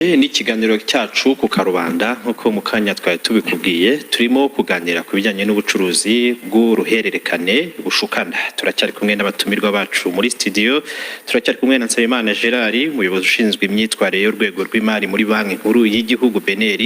Ni ikiganiro cyacu ku Karubanda nk'uko mu kanya twari tubikubwiye turimo kuganira ku bijyanye n'ubucuruzi bw'uruhererekane bushukana. Turacyari kumwe n'abatumirwa bacu muri studio, turacyari kumwe na Nsabimana Gerard, umuyobozi ushinzwe imyitwarire y'urwego rw'imari muri Banki Nkuru y'Igihugu BNR.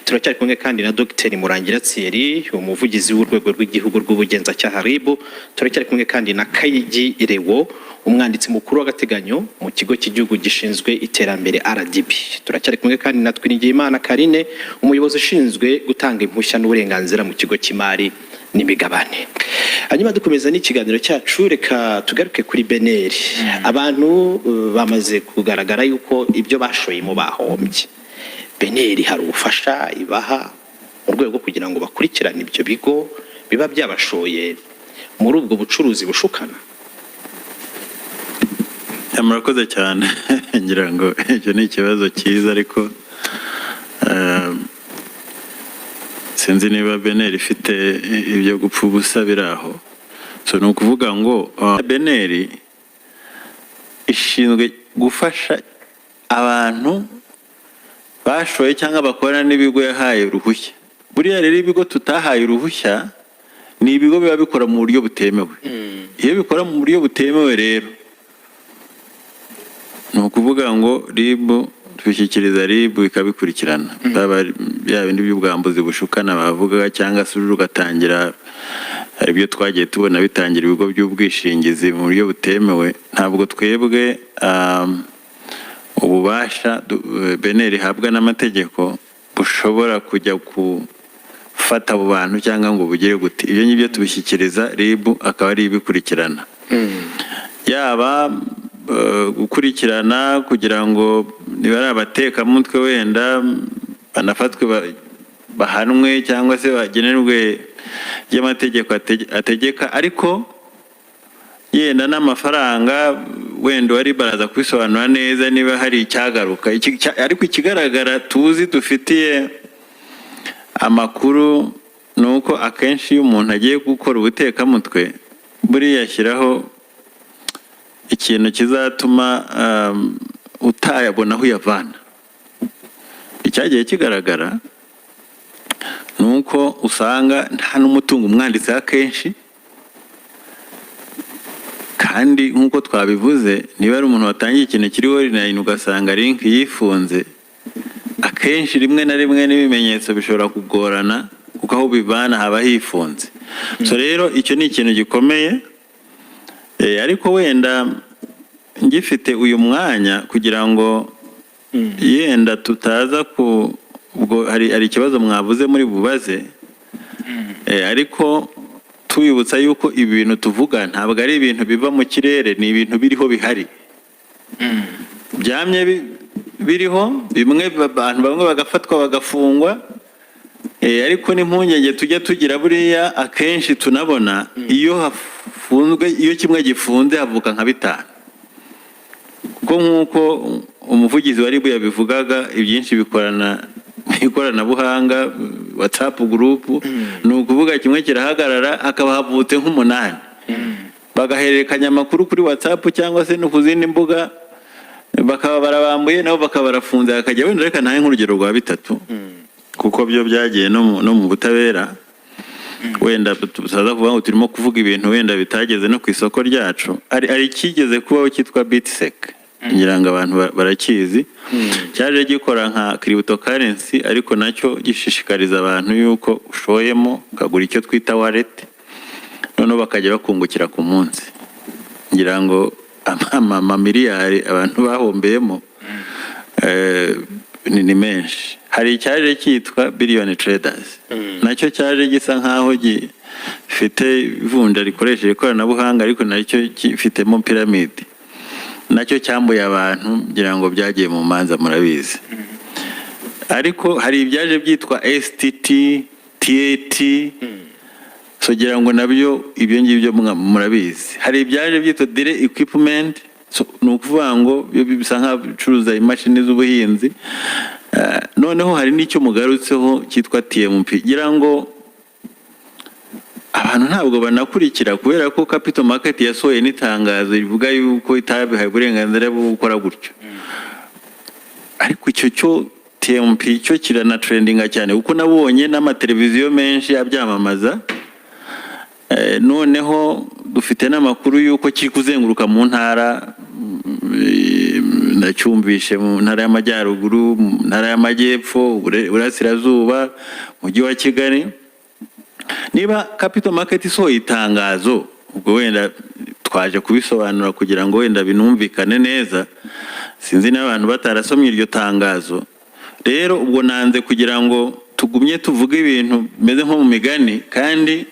Turacyari kumwe kandi na Dr Murangira Thierry, umuvugizi w'urwego rw'igihugu rw'ubugenzacyaha RIB. Turacyari kumwe kandi na Kayigi Lewo, umwanditsi mukuru w'agateganyo mu kigo cy'igihugu gishinzwe iterambere RDB. Turacyari kumwe kandi na Twinigiyimana Karine, umuyobozi ushinzwe gutanga impushya n'uburenganzira mu kigo cy'imari n'imigabane. Hanyuma dukomeza n'ikiganiro cyacu, reka tugaruke kuri BNR. Abantu bamaze kugaragara yuko ibyo bashoyemo bahombye. BNR hari ubufasha ibaha mu rwego kugira ngo bakurikirane ibyo bigo biba byabashoye muri ubwo bucuruzi bushukana. Murakoze cyane. Ngira ngo icyo ni ikibazo cyiza, ariko sinzi niba BNR ifite ibyo gupfa ubusa biraho. So ni ukuvuga ngo BNR ishinzwe gufasha abantu bashoye cyangwa bakorana n'ibigo yahaye uruhushya. Buriya rero ibigo tutahaye uruhushya ni ibigo biba bikora mu buryo butemewe. Iyo bikora mu buryo butemewe rero ni ukuvuga ngo RIB tubishyikiriza RIB ikabikurikirana. Bya bindi by'ubwambuzi bushukana bavuga, cyangwa se ugatangira, hari ibyo twagiye tubona bitangira ibigo by'ubwishingizi mu buryo butemewe. Ntabwo twebwe ububasha BNR ihabwa n'amategeko bushobora kujya gufata abo bantu cyangwa ngo bugire gute. Ibyo ngibyo tubishyikiriza RIB akaba ari ibikurikirana. Yaba gukurikirana kugira ngo niba ari abatekamutwe wenda banafatwe bahanwe cyangwa se bagenerwe y'amategeko ategeka, ariko yenda n'amafaranga wenda wari baraza kubisobanura neza niba hari icyagaruka. Ariko ikigaragara tuzi dufitiye amakuru ni uko akenshi iyo umuntu agiye gukora ubutekamutwe buriya ashyiraho ikintu kizatuma utayabona aho uyavana. Icyagiye kigaragara ni uko usanga nta n'umutungo umwanditseho akenshi, kandi nk'uko twabivuze niba ari umuntu watangiye ikintu kiriho online ugasanga link yifunze, akenshi rimwe na rimwe n'ibimenyetso bishobora kugorana kuko aho bivana haba hifunze. So rero icyo ni ikintu gikomeye. Ariko wenda ngifite uyu mwanya kugira ngo yenda tutaza ubwo hari ikibazo mwavuze muri bubaze, ariko tubibutsa yuko ibi bintu tuvuga ntabwo ari ibintu biva mu kirere, ni ibintu biriho bihari. Byamye biriho, bimwe abantu bamwe bagafatwa bagafungwa, ariko n'impungenge tujya tugira buriya akenshi tunabona iyo hafunzwe, iyo kimwe gifunze havuka nka bitanu. Kuko nk'uko umuvugizi wa RIB yabivugaga, ibyinshi bikorana ikoranabuhanga, WhatsApp group, ni ukuvuga kimwe kirahagarara hakaba havutse nk'umunani, bagahererekanya amakuru kuri WhatsApp cyangwa se no ku zindi mbuga, bakaba barabambuye nabo bakaba barafunze. Hakajya wenda reka ntahe nk'urugero rwa bitatu kuko byo byagiye no mu butabera. Wenda tuzaza kuvuga ngo turimo kuvuga ibintu wenda bitageze no ku isoko ryacu. Ari kigeze kubaho cyitwa BitSec, ngira ngo abantu barakizi. Cyaje gikora nka cryptocurrency, ariko nacyo gishishikariza abantu yuko ushoyemo ukagura icyo twita wallet, noneho bakajya bakungukira ku munsi. Ngira ngo amamiliyari abantu bahombeyemo ni menshi. Hari icyaje cyitwa Billion Traders, nacyo cyaje gisa nkaho gifite ivunja rikoresheje ikoranabuhanga, ariko nacyo gifitemo piramide. Nacyo cyambuye abantu, ngira ngo byagiye mu manza murabizi. Ariko hari ibyaje byitwa STT, TAT, so ngira ngo nabyo ibyo ngibyo murabizi. Hari ibyaje byitwa Direct Equipment, ni ukuvuga ngo bisa nk'abacuruza imashini z'ubuhinzi. Noneho hari n'icyo mugarutseho cyitwa TMP. Ngira ngo abantu ntabwo banakurikira kubera ko Capital Market yasohoye n'itangazo rivuga yuko itabihaye uburenganzira bwo gukora gutyo. ariko icyo cyo TMP cyo kirana trendinga cyane kuko nabonye n'amateleviziyo menshi abyamamaza. Noneho dufite n'amakuru yuko kiri kuzenguruka mu ntara, ndacyumvishe mu ntara y'amajyaruguru, mu ntara y'amajyepfo, burasirazuba, mujyi wa Kigali. Niba Capital Market isohoye itangazo, ubwo wenda twaje kubisobanura kugira ngo wenda binumvikane neza, sinzi n'abantu batarasomye iryo tangazo. Rero ubwo nanze kugira ngo tugumye tuvuge ibintu bimeze nko mu migani, kandi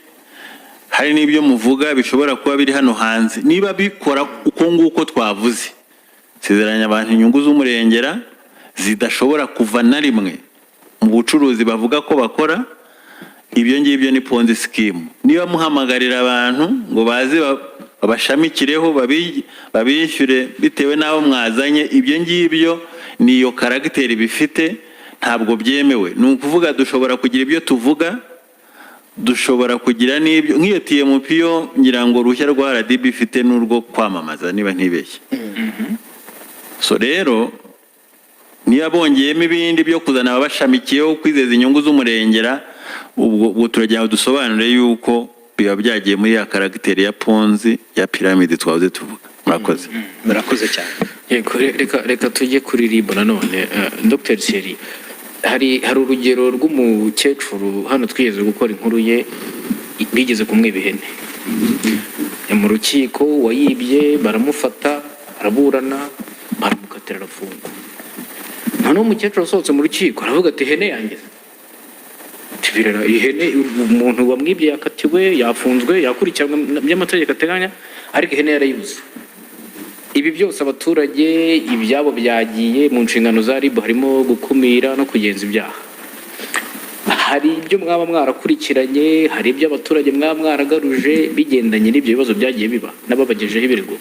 hari n'ibyo muvuga bishobora kuba biri hano hanze. Niba bikora uko nguko twavuze, sezeranya abantu inyungu z'umurengera zidashobora kuva na rimwe mu bucuruzi bavuga ko bakora, ibyo ngibyo ni Ponzi scheme. Niba muhamagarira abantu ngo baze babashamikireho babishyure bitewe n'abo mwazanye, ibyo ngibyo niyo karagiteri bifite, ntabwo byemewe. Ni ukuvuga dushobora kugira ibyo tuvuga, dushobora kugira n'ibyo nk'iyo TMP yo ngira ngo ruhushya rwa RDB ifite n'urwo kwamamaza niba ntibeshye. So rero niba bongeyemo ibindi byo kuzana ababashamikiyeho kwizeza inyungu z'umurengera, ubwo turagira ngo dusobanure yuko biba byagiye muri ya karagiteri ya Ponzi ya piramide twavuze tuvuga. Murakoze. Murakoze cyane. Yego, reka tujye kuri RIB nanone. Dr. Thierry, hari urugero rw'umukecuru hano twigeze gukora inkuru ye, bigeze kumwiba ihene mu rukiko, wayibye baramufata araburana baramukatira arafungwa. Noneho umukecuru asohotse mu rukiko aravuga ati ihene yanjye, tibirera ihene, umuntu wamwibye yakatiwe, yafunzwe, yakurikiranwe by'amategeko ateganya, ariko ihene yarayibuze. Ibi byose abaturage ibyabo byagiye mu nshingano za RIB harimo gukumira no kugenza ibyaha. Hari ibyo mwaba mwarakurikiranye, hari ibyo abaturage mwaba mwaragaruje bigendanye n'ibyo bibazo byagiye biba n'ababagejeho ibirego.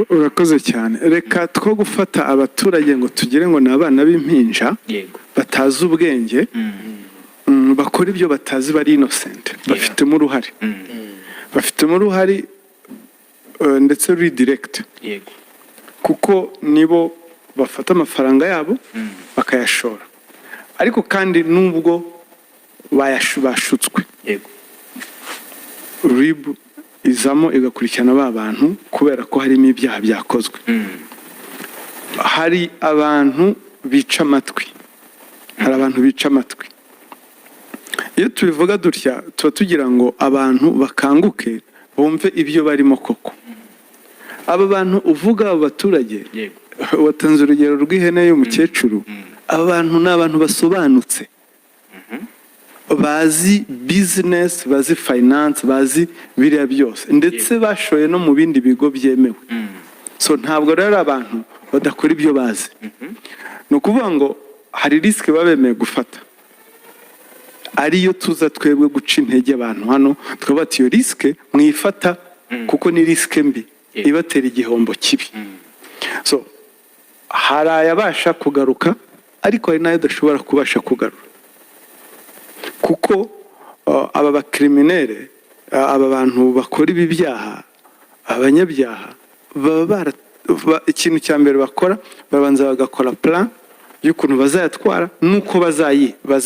Urakoze cyane. Reka two gufata abaturage ngo tugire ngo ni abana b'impinja batazi ubwenge, bakora ibyo batazi, bari innocent, bafitemo uruhare, bafitemo uruhare ndetse redirect, kuko nibo bafata amafaranga yabo bakayashora, ariko kandi nubwo bashutswe, RIB izamo igakurikirana ba bantu kubera ko harimo ibyaha byakozwe. Hari abantu bica amatwi, hari abantu bica amatwi. Iyo tubivuga dutya tuba tugira ngo abantu bakanguke bumve ibyo barimo koko. Aba bantu uvuga, abo baturage watanze urugero rw'ihene y'umukecuru, aba bantu ni abantu basobanutse, bazi business, bazi finance, bazi biriya byose, ndetse bashoye no mu bindi bigo byemewe. So ntabwo rero abantu badakora ibyo bazi. Ni ukuvuga ngo hari risike babemeye gufata, ariyo tuza twebwe guca intege abantu hano tukavuga ati iyo risike mwifata kuko ni risike mbi ibatera igihombo kibi. So hari ayabasha kugaruka, ariko hari n'ayo adashobora kubasha kugarura, kuko aba bakriminere, aba bantu bakora ibi byaha, abanyabyaha baba ikintu cya mbere bakora, babanza bagakora plan y'ukuntu bazayatwara nuko bazayiba,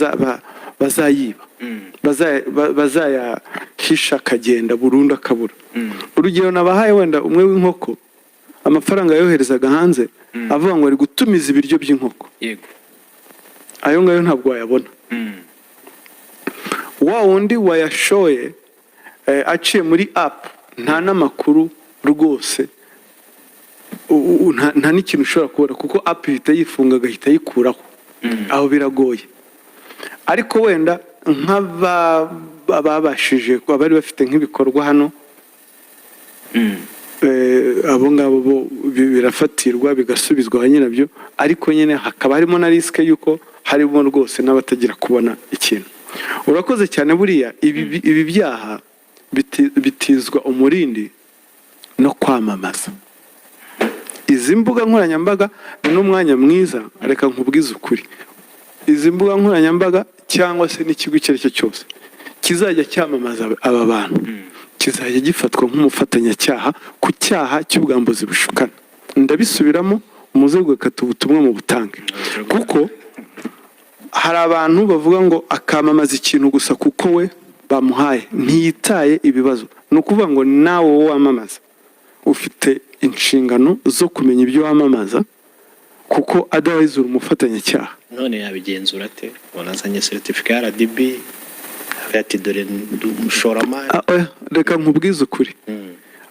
bazayahisha akagenda burundu akabura. Urugero nabahaye wenda umwe w'inkoko, amafaranga yoherezaga hanze avuga ngo ari gutumiza ibiryo by'inkoko, ayo ngayo ntabwo wayabona. Wa wundi wayashoye aciye muri app, nta n'amakuru rwose, nta n'ikintu ushobora kubona, kuko app ihita yifunga agahita yikuraho, aho biragoye. Ariko wenda nk'ababashije bari bafite nk'ibikorwa hano, abo ngabo bo birafatirwa bigasubizwa ba nyirabyo, ariko nyine hakaba harimo na risike y'uko harimo rwose n'abatagira kubona ikintu. Urakoze cyane. Buriya ibi byaha bitizwa umurindi no kwamamaza. Izi mbuga nkoranyambaga ni n'umwanya mwiza, reka nkubwize ukuri, izi mbuga nkoranyambaga cyangwa se n'ikigo icyo ari cyo cyose kizajya cyamamaza aba bantu, kizajya gifatwa nk'umufatanyacyaha ku cyaha cy'ubwambuzi bushukana. Ndabisubiramo muze gukata ubutumwa mu butange kuko hari abantu bavuga ngo akamamaza ikintu gusa kuko we bamuhaye ntiyitaye ibibazo ni ukuvuga ngo nawe wowe wamamaza ufite inshingano zo kumenya ibyo wamamaza kuko otherwise uri umufatanyacyaha. none yabigenzura ate wanazanye certificate ya RDB ati dore umushoramari reka nkubwize ukuri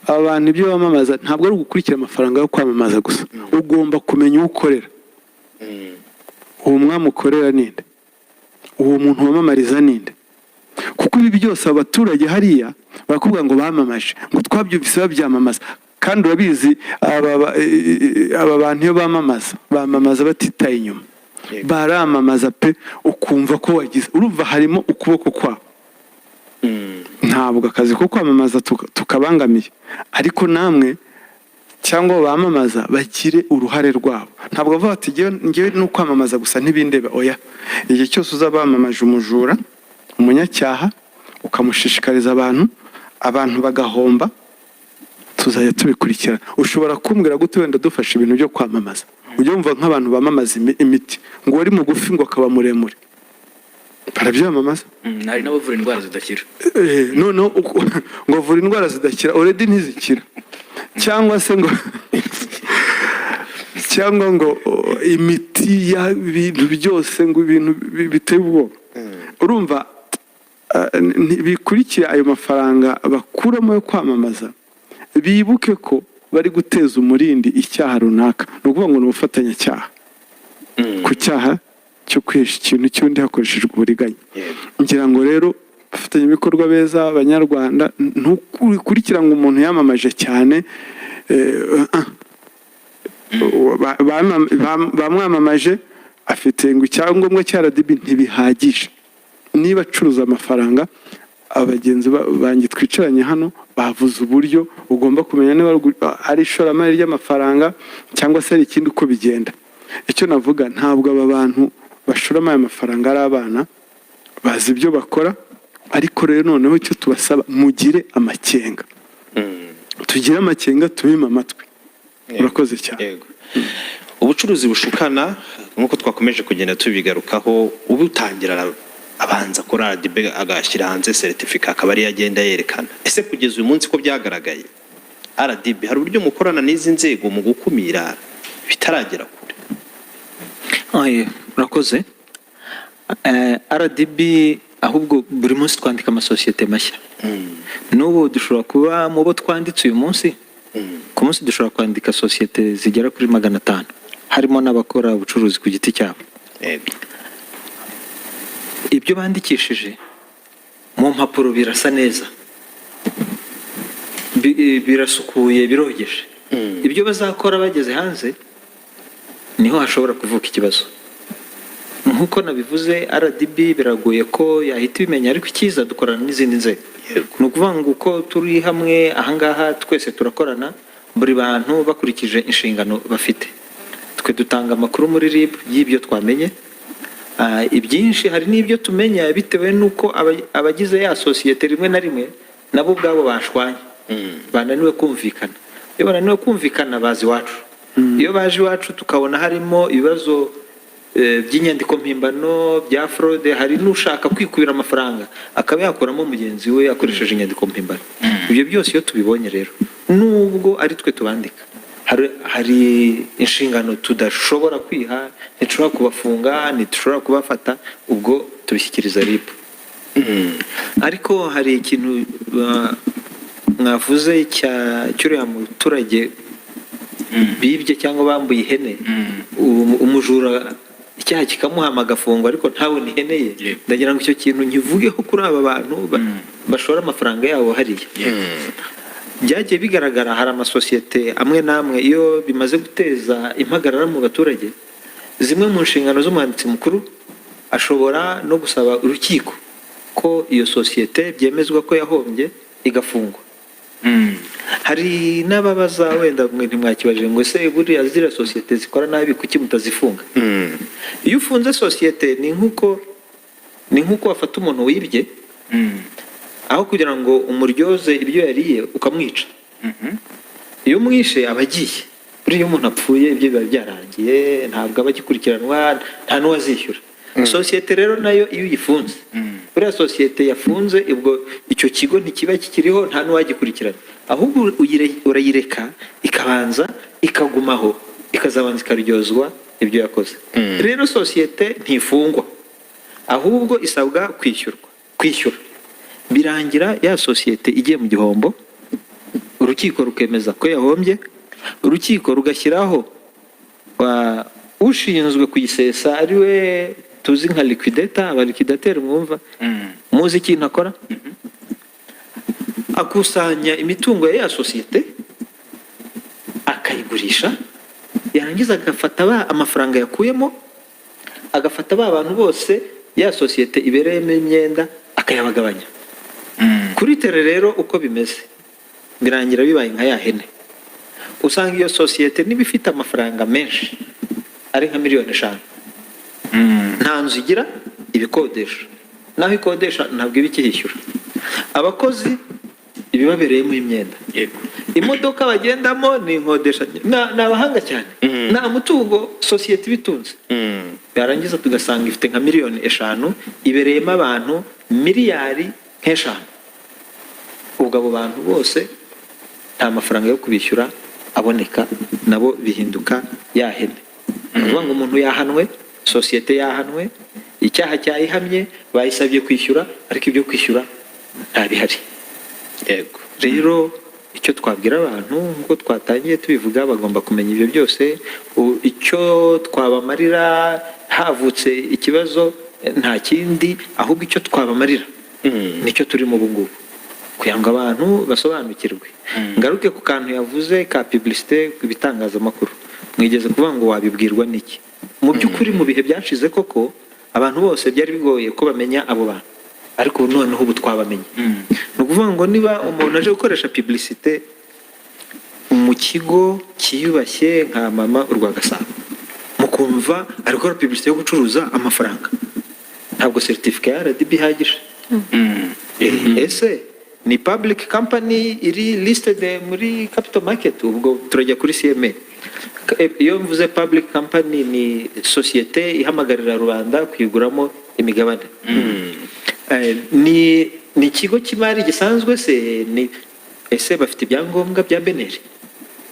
abantu ibyo bamamaza ntabwo ari ugukurikira amafaranga yo kwamamaza gusa ugomba kumenya uwo ukorera uwo mwami ukorera ninde uwo muntu wamamariza ninde kuko ibi byose abaturage hariya barakubwira ngo bamamaje ngo twabyumvise babyamamaza kandi urabizi aba bantu iyo bamamaza batitaye inyuma baramamaza pe ukumva ko wagize urumva harimo ukuboko kwabo ntabwo akazi ko kwamamaza tukabangamiye ariko namwe cyangwa bamamaza bagire uruhare rwabo ntabwo bavuga bati ngewe no kwamamaza gusa ntibindebe oya igihe cyose uzabamamaje umujura umunyacyaha ukamushishikariza abantu bagahomba tuzajya tubikurikirana. Ushobora kumbwira gute wenda dufashe ibintu byo kwamamaza ujya wumva nk'abantu bamamaza imiti ngo wari mugufi ngo akaba muremure barabyamamaza hari n'abavura indwara zidakira noneho ngo avura indwara zidakira already ntizikira cyangwa se ngo cyangwa ngo imiti y'ibintu byose ngo ibintu biteye ubwoba urumva bikurikira ayo mafaranga bakuramo yo kwamamaza bibuke ko bari guteza umurindi icyaha runaka ni ukuvuga ngo ni ubufatanyacyaha ku cyaha cyo kwihesha ikintu cy'undi hakoreshejwe uburiganya ngira ngo rero abafatanyabikorwa beza abanyarwanda ntukurikira ngo umuntu yamamaje cyane bamwamamaje afite ngo icyangombwa cya RDB ntibihagije niba acuruza amafaranga abagenzi banjye twicaranye hano bavuze uburyo ugomba kumenya niba ari ishoramari ry'amafaranga cyangwa se ari ikindi uko bigenda. Icyo navuga ntabwo aba bantu bashoramo aya mafaranga ari abana bazi ibyo bakora ariko rero noneho icyo tubasaba mugire amakenga tugire amakenga tubime amatwi. Urakoze cyane. Ubucuruzi bushukana nk'uko twakomeje kugenda tubigarukaho ubutangira abanza kuri RDB agashyira hanze certificate akaba ari agenda yerekana ese kugeza uyu munsi ko byagaragaye RDB hari uburyo mukorana n'izi nzego mu gukumira bitaragera kure. Urakoze. RDB ahubwo buri munsi twandika amasosiyete mashya n'ubu dushobora kuba mu bo twanditse uyu munsi ku munsi dushobora kwandika sosiyete zigera kuri 500 harimo n'abakora ubucuruzi ku giti cyabo. Ibyo bandikishije mu mpapuro birasa neza birasukuye birogeje ibyo bazakora bageze hanze niho hashobora kuvuka ikibazo. Nk'uko nabivuze RDB biragoye ko yahita ibimenya ariko icyiza dukorana n'izindi nzego ni ukuvuga ngo uko turi hamwe ahangaha twese turakorana buri bantu bakurikije inshingano bafite twe dutanga amakuru muri RIB y'ibyo twamenye ibyinshi hari n'ibyo tumenya bitewe n'uko abagize ya sosiyete rimwe na rimwe nabo ubwabo bashwanye bananiwe kumvikana iyo bananiwe kumvikana bazi iwacu iyo baje iwacu tukabona harimo ibibazo by'inyandiko mpimbano bya fraude hari n'ushaka kwikubira amafaranga akaba yakuramo mugenzi we akoresheje inyandiko mpimbano ibyo byose iyo tubibonye rero nubwo ari twe tubandika hari inshingano tudashobora kwiha ntitushobora kubafunga ntitushobora kubafata ubwo tubishyikiriza RIB. Ariko hari ikintu mwavuze cy'uriya muturage bibye cyangwa bambuye ihene umujura icyaha kikamuhama agafungwa ariko ntawe ni ihene ye ndagira ngo icyo kintu nkivugeho kuri aba bantu bashora amafaranga yabo hariya. Byagiye bigaragara hari amasosiyete amwe n'amwe iyo bimaze guteza impagarara mu baturage zimwe mu nshingano z'umwanditsi mukuru ashobora no gusaba urukiko ko iyo sosiyete byemezwa ko yahombye igafungwa. Hari n'ababaza wenda mwe ntimwakibajije ngo ese buriya ziriya sosiyete zikora nabi kuki mutazifunga? Iyo ufunze sosiyete ni nk'uko wafata umuntu wibye aho kugira ngo umuryoze ibyo yariye ukamwica iyo umwishe aba agiye buriya umuntu apfuye ibyo biba byarangiye ntabwo aba agikurikiranwa nta n'uwazishyura sosiyete rero nayo iyo uyifunze buriya sosiyete yafunze ubwo icyo kigo ntikiba kikiriho nta n'uwagikurikirana ahubwo urayireka ikabanza ikagumaho ikazabanza ikaryozwa ibyo yakoze rero sosiyete ntifungwa ahubwo isabwa kwishyura birangira ya sosiyete igiye mu gihombo urukiko rukemeza ko yahombye urukiko rugashyiraho ushinzwe kuyisesa ari we tuzi nka liquidator aba liquidateur mwumva muzi ikintu akora akusanya imitungo ya sosiyete akayigurisha yarangiza agafata amafaranga yakuyemo agafata ba bantu bose ya sosiyete ibereyemo imyenda akayabagabanya kuri tere rero uko bimeze birangira bibaye nka ya hene usanga iyo sosiyete niba ifite amafaranga menshi ari nka miliyoni 5 nta nzu igira ibikodesha naho ikodesha ntabwo iba ikihishyura abakozi ibibabereyemo imyenda imodoka bagendamo ni inkodesha ni abahanga cyane nta mutungo sosiyete ibitunze yarangiza tugasanga ifite nka miliyoni 5 ibereyemo abantu miliyari nk'eshanu ubwo abo bantu bose nta mafaranga yo kubishyura aboneka nabo bihinduka yahene uvuga ngo umuntu yahanwe sosiyete yahanwe icyaha cyayihamye bayisabye kwishyura ariko ibyo kwishyura nta bihari yego rero icyo twabwira abantu ngo twatangiye tubivuga bagomba kumenya ibyo byose icyo twabamarira havutse ikibazo nta kindi ahubwo icyo twabamarira nicyo turimo ubu ngubu kugira ngo abantu basobanukirwe ngaruke ku kantu yavuze ka publicité ibitangazamakuru mwigeze kuvuga ngo wabibwirwa n'iki mu by'ukuri mu bihe byashize koko abantu bose byari bigoye ko bamenya abo bantu ariko noneho ubu twabamenye ni ukuvuga ngo niba umuntu aje gukoresha publicité mu kigo kiyubashye nka mama Urwagasabo mukumva ari gukora publicité yo gucuruza amafaranga ntabwo certificat ya RDB ihagije ese ni public company iri listed muri capital market ubwo turajya kuri CMA iyo mvuze public company ni sosiyete ihamagarira rubanda kuyiguramo imigabane ni ikigo cy'imari gisanzwe se ni ese bafite ibyangombwa bya beneri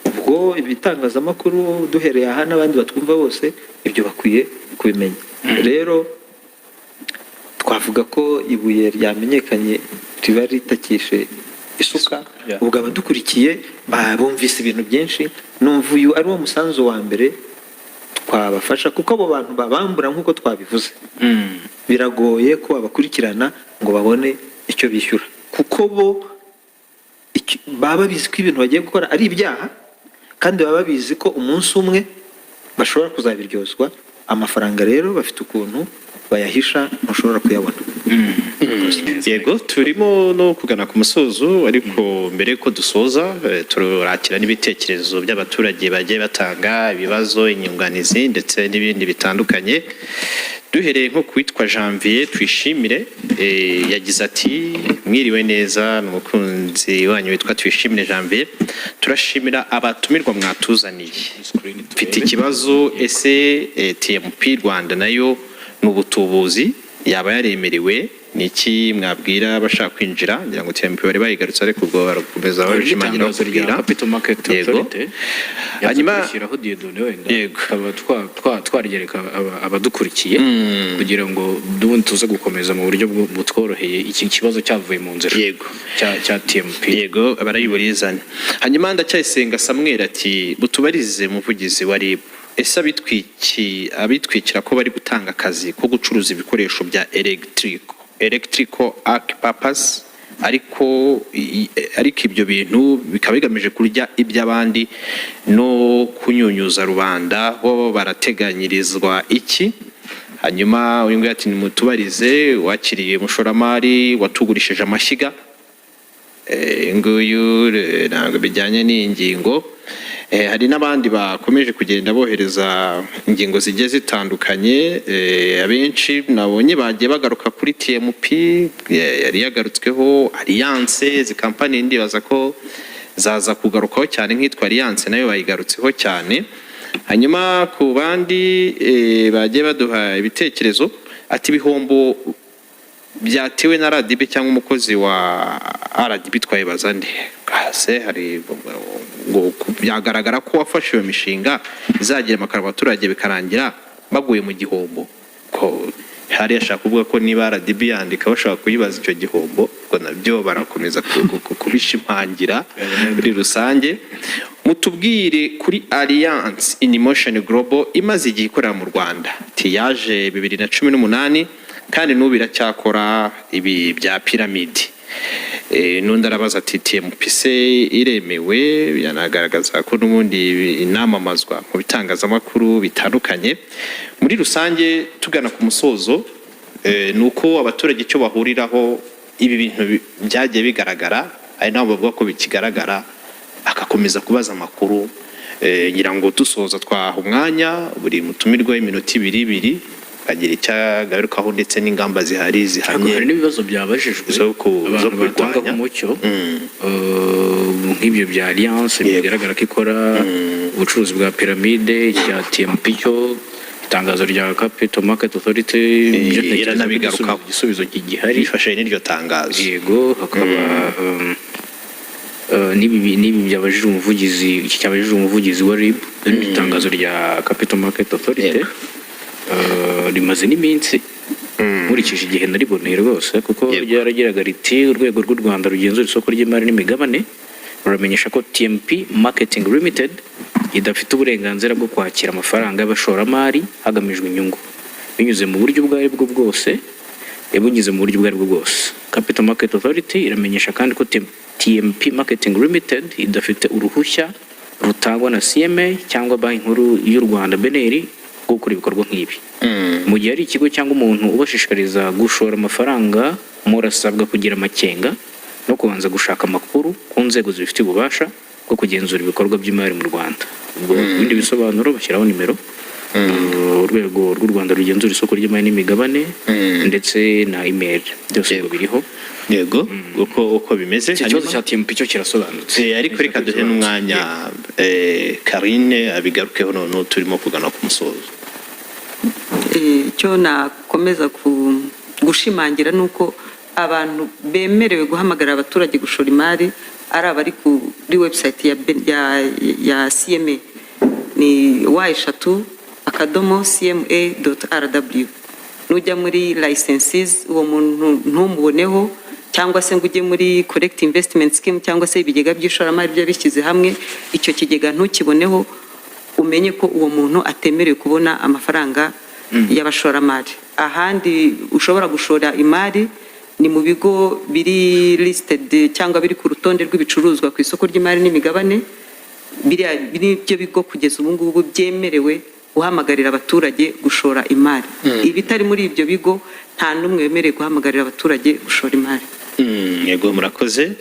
ubwo ibitangazamakuru duhereye aha n'abandi batwumva bose ibyo bakwiye kubimenya rero twavuga ko ibuye ryamenyekanye riba ritakishe isuka ubwo abadukurikiye bumvise ibintu byinshi numva uyu ari wo musanzu wa mbere twabafasha kuko abo bantu babambura nk'uko twabivuze biragoye ko babakurikirana ngo babone icyo bishyura kuko bo baba bizi ko ibintu bagiye gukora ari ibyaha kandi baba bizi ko umunsi umwe bashobora kuzabiryozwa amafaranga rero bafite ukuntu bayahisha ntushobora kuyabona yego turimo no kugana ku musozo ariko mbere ko dusoza turakira n'ibitekerezo by'abaturage bagiye batanga ibibazo inyunganizi ndetse n'ibindi bitandukanye duhereye nko kwitwa Janvier Twishimire yagize ati mwiriwe neza n'umukunzi wanyu witwa Twishimire Janvier turashimira abatumirwa mwatuzaniye mfite ikibazo ese TMP Rwanda nayo n'ubutubuzi yaba yaremerewe niki mwabwira bashaka kwinjira ngira ngo TMP bari bayigarutse ariko ubwo barakomeza babishimangira kubwira capital market authority hanyuma twaryereka abadukurikiye kugira ngo dubundi tuze gukomeza mu buryo butworoheye iki kibazo cyavuye mu nzira yego cya TMP yego barayiburizana hanyuma ndacyayisenga Samuel ati butubarize muvugizi wa RIB ese abitwikira ko bari gutanga akazi ko gucuruza ibikoresho bya electrical arc purpose ariko ibyo bintu bikaba bigamije kurya iby'abandi no kunyunyuza rubanda bo barateganyirizwa iki hanyuma uyu nguyu ati nimutubarize wakiriye umushoramari watugurishije amashyiga nguyu ntabwo bijyanye n'ingingo hari n'abandi bakomeje kugenda bohereza ingingo zigiye zitandukanye abenshi nabonye bagiye bagaruka kuri TMP yari yagarutsweho Alliance izi kampani ndibaza ko zaza kugarukaho cyane nk'itwa Alliance nayo bayigarutseho cyane. Hanyuma ku bandi bagiye baduha ibitekerezo ati ibihombo byatewe na RDB cyangwa umukozi wa RDB twayibaza nde se hari ngo byagaragara ko wafashe iyo mishinga izagira amakaro abaturage bikarangira baguye mu gihombo ko hari yashaka kuvuga ko niba RDB yandika bashaka kuyibaza icyo gihombo ngo nabyo barakomeza kubishimangira muri rusange. Mutubwire kuri Alliance in Motion Global imaze igihe ikorera mu Rwanda yaje 2018 kandi n'ubu iracyakora ibi bya piramide. Nundi arabaza ati TMPC iremewe, yanagaragaza ko n'ubundi inamamazwa mu bitangazamakuru bitandukanye. Muri rusange tugana ku musozo, nuko abaturage icyo bahuriraho ibi bintu byagiye bigaragara, ari nabo bavuga ko bikigaragara, akakomeza kubaza amakuru. Ngira ngo dusoza twaha umwanya buri mutumirwa iminota 2 kagira icyagarukaho ndetse n'ingamba zihari zihamye. Hari n'ibibazo byabajijwe abantu batanga ku mucyo nk'ibyo bya Alliance bigaragara ko ikora ubucuruzi bwa piramide, cya TMP cyo itangazo rya Capital Market Authority iranabigarukaho igisubizo gihari bifashe n'iryo tangazo. Yego hakaba nibi byabajije umuvugizi, iki cyabajije umuvugizi wa RIB itangazo rya Capital Market Authority rimaze n'iminsi nkurikije igihe nariboneye rwose kuko ryaragiraga riti urwego rw'u Rwanda rugenzura isoko ry'imari n'imigabane ruramenyesha ko TMP Marketing Limited idafite uburenganzira bwo kwakira amafaranga y'abashoramari hagamijwe inyungu binyuze mu buryo ubwo aribwo bwose Capital Market Authority iramenyesha kandi ko TMP Marketing Limited idafite uruhushya rutangwa na CMA cyangwa Banki Nkuru y'u Rwanda BNR gukora ibikorwa nk'ibi. Mu gihe ari ikigo cyangwa umuntu ubashishikariza gushora amafaranga, murasabwa kugira amakenga no kubanza gushaka amakuru ku nzego zifite ububasha bwo kugenzura ibikorwa by'imari mu Rwanda. Ubwo ibindi bisobanuro bashyiraho nimero urwego rw'u Rwanda rugenzura isoko ry'imari n'imigabane ndetse na email byose biriho. Yego uko bimeze. Ikibazo cya TMP cyo kirasobanutse ariko reka duhe n'umwanya Karine abigarukeho none turimo kugana ku musozo. Icyo nakomeza gushimangira nuko abantu bemerewe guhamagara abaturage gushora imari ari abari kuri website ya CMA ni y3.cma.rw. Nujya muri licenses uwo muntu ntumuboneho, cyangwa se ngo ujye muri correct investment scheme cyangwa se ibigega by'ishoramari by'abishyize hamwe, icyo kigega ntukiboneho, umenye ko uwo muntu atemerewe kubona amafaranga y'abashoramari. Ahandi ushobora gushora imari ni mu bigo biri listed cyangwa biri ku rutonde rw'ibicuruzwa ku isoko ry'imari n'imigabane. Biri byo bigo kugeza ubu ngubu byemerewe guhamagarira abaturage gushora imari. Ibitari muri ibyo bigo nta n'umwe wemerewe guhamagarira abaturage gushora imari. Yego murakoze.